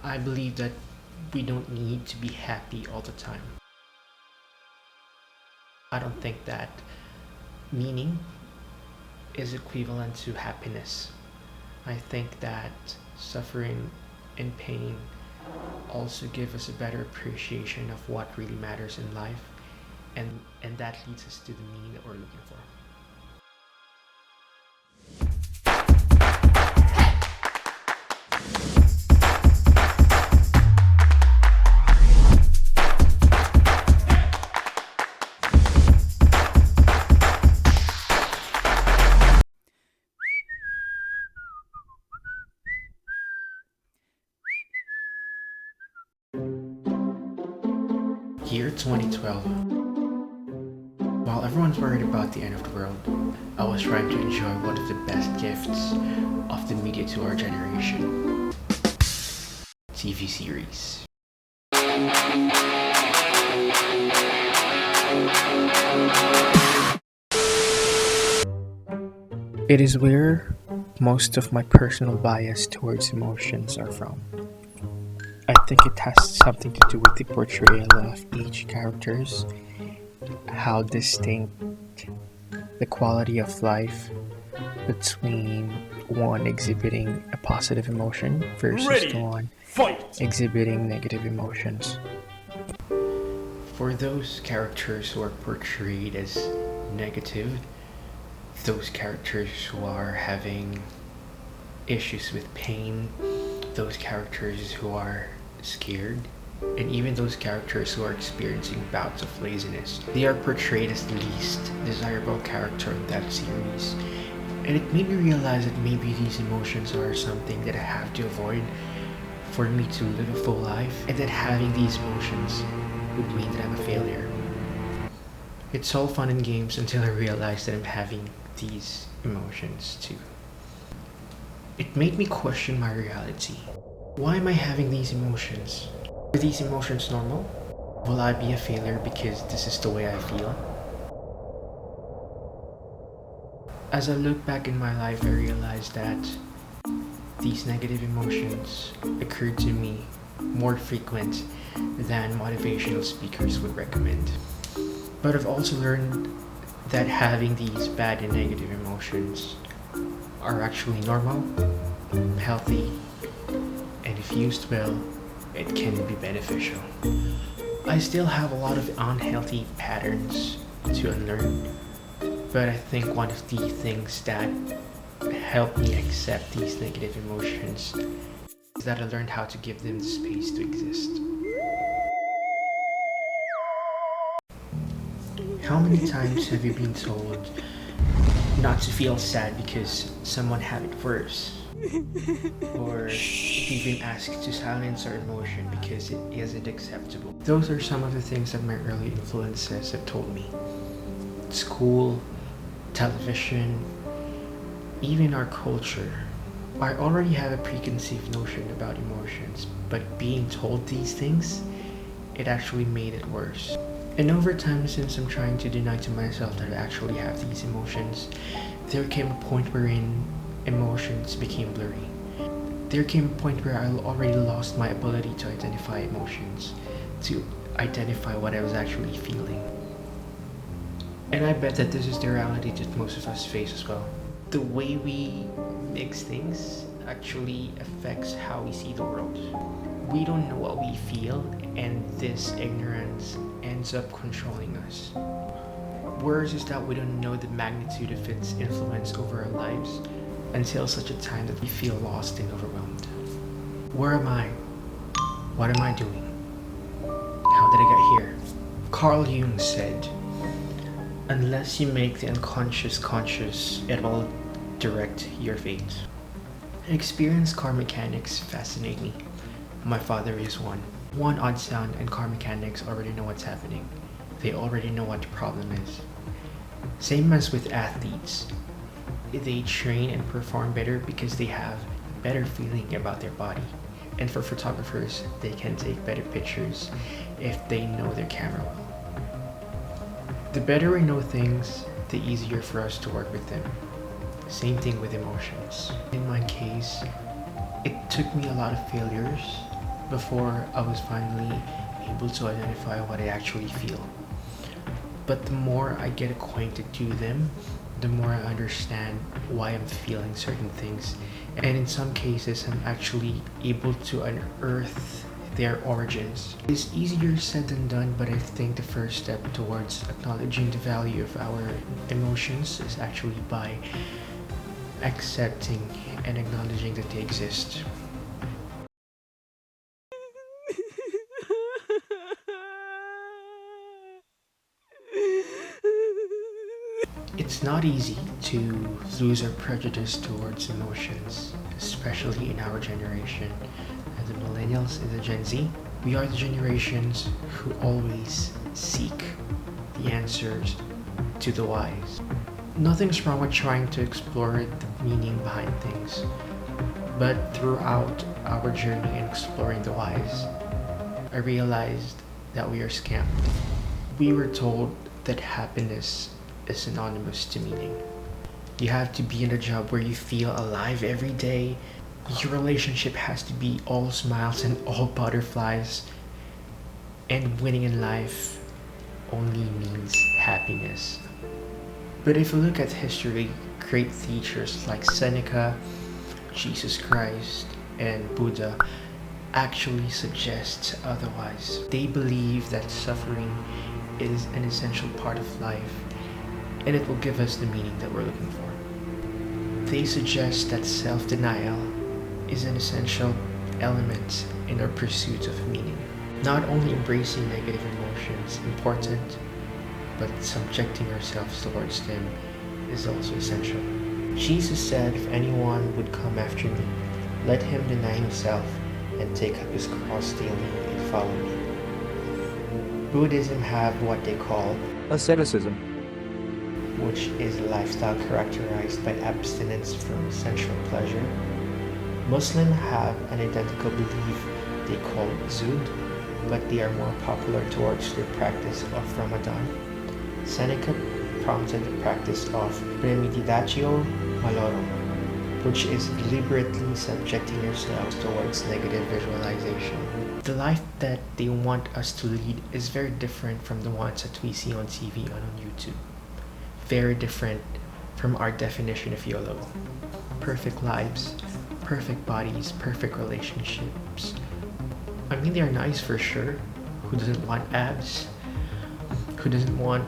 I believe that we don't need to be happy all the time. I don't think that meaning is equivalent to happiness. I think that suffering and pain also give us a better appreciation of what really matters in life, and that leads us to the meaning that we're looking for. Year 2012. While everyone's worried about the end of the world, I was trying to enjoy one of the best gifts of the media to our generation: TV series. It is where most of my personal bias towards emotions are from. I think it has something to do with the portrayal of each characters, how distinct the quality of life between one exhibiting a positive emotion versus the one exhibiting negative emotions. For those characters who are portrayed as negative, those characters who are having issues with pain, those characters who are scared, and even those characters who are experiencing bouts of laziness, they are portrayed as the least desirable character in that series. And it made me realize that maybe these emotions are something that I have to avoid for me to live a full life, and that having these emotions would mean that I'm a failure. It's all fun and games until I realized that I'm having these emotions too. It made me question my reality. Why am I having these emotions? Are these emotions normal? Will I be a failure because this is the way I feel? As I look back in my life, I realized that these negative emotions occurred to me more frequent than motivational speakers would recommend. But I've also learned that having these bad and negative emotions are actually normal, healthy, and if used well, it can be beneficial. I still have a lot of unhealthy patterns to unlearn, but I think one of the things that helped me accept these negative emotions is that I learned how to give them the space to exist. How many times have you been told not to feel sad because someone had it worse? Or you've been asked to silence our emotion because it isn't acceptable. Those are some of the things that my early influences have told me. School, television, even our culture. I already have a preconceived notion about emotions, but being told these things, it actually made it worse. And over time, since I'm trying to deny to myself that I actually have these emotions, there came a point wherein emotions became blurry. There came a point where I already lost my ability to identify emotions, to identify what I was actually feeling. And I bet that this is the reality that most of us face as well. The way we mix things actually affects how we see the world. We don't know what we feel, and this ignorance ends up controlling us. Worse is that we don't know the magnitude of its influence over our lives until such a time that we feel lost and overwhelmed. Where am I? What am I doing? How did I get here? Carl Jung said, "Unless you make the unconscious conscious, it will direct your fate." Experienced car mechanics fascinate me. My father is one. One odd sound and car mechanics already know what's happening. They already know what the problem is. Same as with athletes. They train and perform better because they have better feeling about their body. And for photographers, they can take better pictures if they know their camera well. The better we know things, the easier for us to work with them. Same thing with emotions. In my case, it took me a lot of failures before I was finally able to identify what I actually feel. But the more I get acquainted to them, the more I understand why I'm feeling certain things. And in some cases, I'm actually able to unearth their origins. It's easier said than done, but I think the first step towards acknowledging the value of our emotions is actually by accepting and acknowledging that they exist. It's not easy to lose our prejudice towards emotions, especially in our generation. As the millennials and the Gen Z, we are the generations who always seek the answers to the whys. Nothing's wrong with trying to explore the meaning behind things, but throughout our journey in exploring the whys, I realized that we are scammed. We were told that happiness is synonymous to meaning. You have to be in a job where you feel alive every day. Your relationship has to be all smiles and all butterflies. And winning in life only means happiness. But if you look at history, great teachers like Seneca, Jesus Christ, and Buddha actually suggest otherwise. They believe that suffering is an essential part of life, and it will give us the meaning that we're looking for. They suggest that self-denial is an essential element in our pursuit of meaning. Not only embracing negative emotions is important, but subjecting ourselves towards them is also essential. Jesus said, "If anyone would come after me, let him deny himself and take up his cross daily and follow me." Buddhism have what they call asceticism, which is a lifestyle characterized by abstinence from sensual pleasure. Muslims have an identical belief they call Zuhd, but they are more popular towards their practice of Ramadan. Seneca prompted the practice of premeditatio malorum, which is deliberately subjecting yourselves towards negative visualization. The life that they want us to lead is very different from the ones that we see on TV and on YouTube. Very different from our definition of YOLO. Perfect lives, perfect bodies, perfect relationships. I mean, they're nice for sure. Who doesn't want abs? Who doesn't want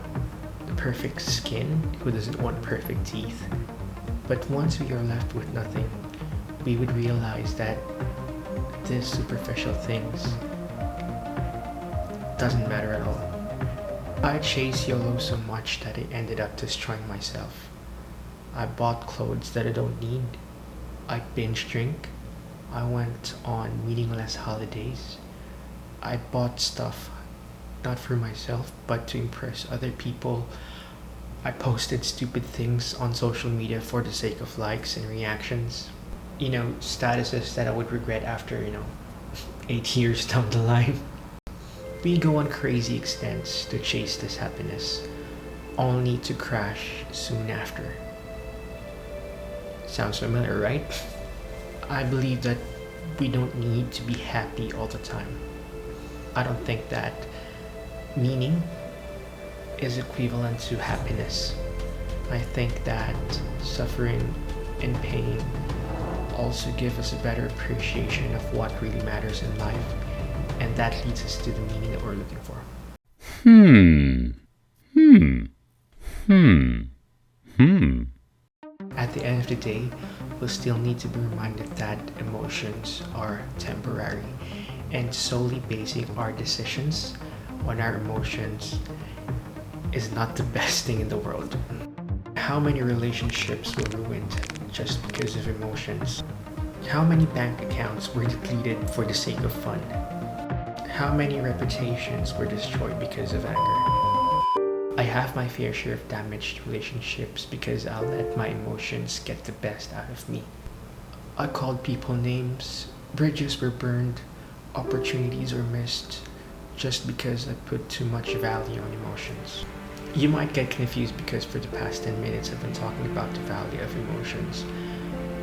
the perfect skin? Who doesn't want perfect teeth? But once we are left with nothing, we would realize that these superficial things doesn't matter at all. I chased YOLO so much that I ended up destroying myself. I bought clothes that I don't need. I binge drink. I went on meaningless holidays. I bought stuff not for myself but to impress other people. I posted stupid things on social media for the sake of likes and reactions. Statuses that I would regret after, 8 years down the line. We go on crazy extents to chase this happiness, only to crash soon after. Sounds familiar, right? I believe that we don't need to be happy all the time. I don't think that meaning is equivalent to happiness. I think that suffering and pain also give us a better appreciation of what really matters in life, and that leads us to the meaning that we're looking for. At the end of the day, we'll still need to be reminded that emotions are temporary, and solely basing our decisions on our emotions is not the best thing in the world. How many relationships were ruined just because of emotions? How many bank accounts were depleted for the sake of fun? How many reputations were destroyed because of anger? I have my fair share of damaged relationships because I let my emotions get the best out of me. I called people names, bridges were burned, opportunities were missed, just because I put too much value on emotions. You might get confused because for the past 10 minutes I've been talking about the value of emotions,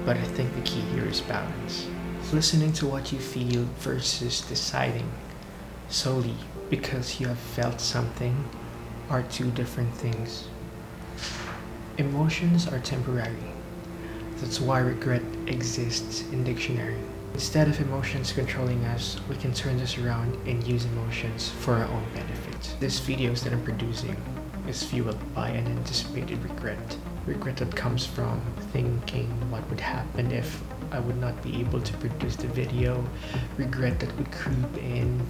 but I think the key here is balance. Listening to what you feel versus deciding solely because you have felt something are two different things. Emotions are temporary. That's why regret exists in dictionary. Instead of emotions controlling us, we can turn this around and use emotions for our own benefit. This videos that I'm producing is fueled by an anticipated regret. Regret that comes from thinking what would happen if I would not be able to produce the video. Regret that would creep in.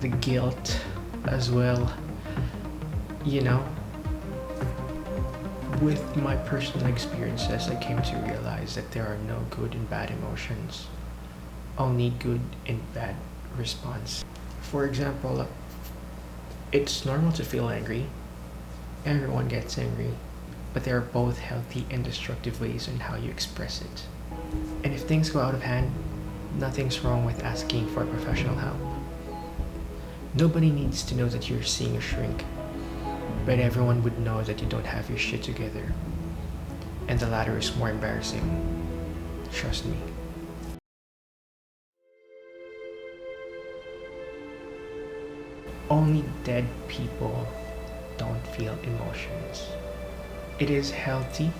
The guilt as well. You know, with my personal experiences, I came to realize that there are no good and bad emotions, only good and bad response. For example, it's normal to feel angry. Everyone gets angry, but there are both healthy and destructive ways on how you express it. And if things go out of hand, nothing's wrong with asking for professional help. Nobody needs to know that you're seeing a shrink, but everyone would know that you don't have your shit together. And the latter is more embarrassing. Trust me. Only dead people don't feel emotions. It is healthy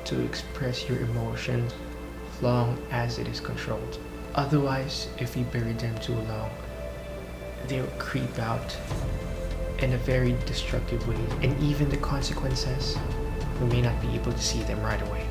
to express your emotions long as it is controlled. Otherwise, if you bury them too long, they'll creep out in a very destructive way, and even the consequences, we may not be able to see them right away.